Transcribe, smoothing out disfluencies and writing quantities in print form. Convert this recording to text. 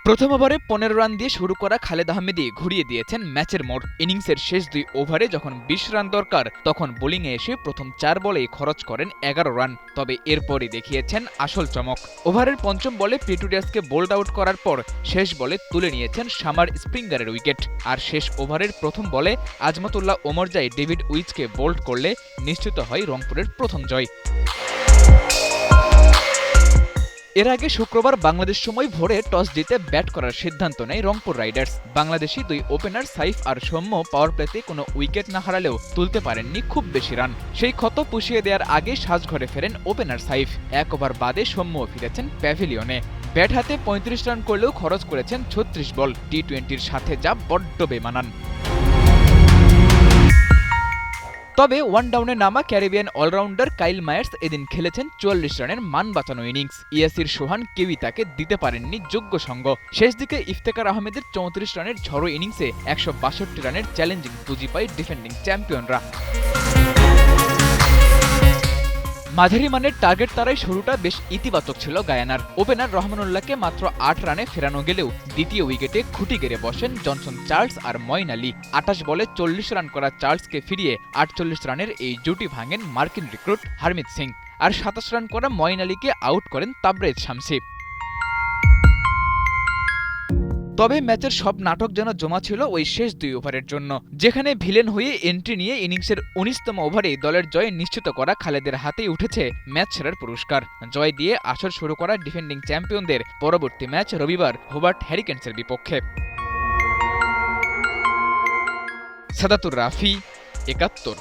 প্রথম ওভারে ১৫ রান দিয়ে শুরু করা খালেদ আহমেদই ঘুরিয়ে দিয়েছেন ম্যাচের মোড়। ইনিংসের শেষ ২ ওভারে যখন ২০ রান দরকার, তখন বোলিংয়ে এসে প্রথম ৪ বলেই খরচ করেন ১১ রান। তবে এরপরই দেখিয়েছেন আসল চমক। ওভারের পঞ্চম বলে প্রিটোরিয়াসকে বোল্ড আউট করার পর শেষ বলে তুলে নিয়েছেন সামার স্প্রিঙ্গারের উইকেট। আর শেষ ওভারের প্রথম বলে আজমতুল্লাহ ওমরজাই ডেভিড উইজকে বোল্ড করলে নিশ্চিত হয় রংপুরের প্রথম জয়। এর আগে শুক্রবার বাংলাদেশ সময় ভোরে টস জিতে ব্যাট করার সিদ্ধান্ত নেয় রংপুর রাইডার্স। বাংলাদেশি দুই ওপেনার সাইফ আর সৌম্য পাওয়ার প্লেতে কোনো উইকেট না হারালেও তুলতে পারেননি খুব বেশি রান। সেই ক্ষত পুষিয়ে দেওয়ার আগে সাজঘরে ফেরেন ওপেনার সাইফ। ১ ওভার বাদে সৌম্যও ফিরেছেন প্যাভিলিয়নে। ব্যাট হাতে ৩৫ রান করলেও খরচ করেছেন ৩৬ বল। টি-২০-র সাথে যা বড্ড বেমানান। তবে ওয়ান ডাউনে নামা ক্যারিবিয়ান অলরাউন্ডার কাইল মায়ার্স এদিন খেলেছেন ৪৪ রানের মান বাঁচানো ইনিংস। ইয়াসির সোহান কেউই তাকে দিতে পারেননি যোগ্য সঙ্গ। শেষ দিকে ইফতেখার আহমেদের ৩৪ রানের ঝড়ো ইনিংসে ১৬২ রানের চ্যালেঞ্জিং পুঁজি পায় ডিফেন্ডিং চ্যাম্পিয়নরা। মাঝারি মানের টার্গেট তারাই শুরুটা বেশ ইতিবাচক ছিল গায়ানার। ওপেনার রহমানুল্লাহকে মাত্র ৮ রানে ফেরানো গেলেও দ্বিতীয় উইকেটে খুঁটি গেড়ে বসেন জনসন চার্লস আর মঈন আলী। ২৮ বলে ৪০ রান করা চার্লসকে ফিরিয়ে ৪৮ রানের এই জুটি ভাঙেন মার্কিন রিক্রুট হারমিত সিং। আর ২৭ রান করা মঈন আলীকে আউট করেন তাবরেজ শামসি। তবে ম্যাচের সব নাটক যেন জমা ছিল ওই শেষ ২ ওভারের জন্য, যেখানে ভিলেন হয়ে এন্ট্রি নিয়ে ইনিংসের ১৯তম ওভারেই দলের জয় নিশ্চিত করা খালেদের হাতেই উঠেছে ম্যাচ সেরার পুরস্কার। জয় দিয়ে আসর শুরু করা ডিফেন্ডিং চ্যাম্পিয়নদের পরবর্তী ম্যাচ রবিবার হোবার্ট হ্যারিকেন্সের বিপক্ষে। সাদাতুর রাফি, ৭১।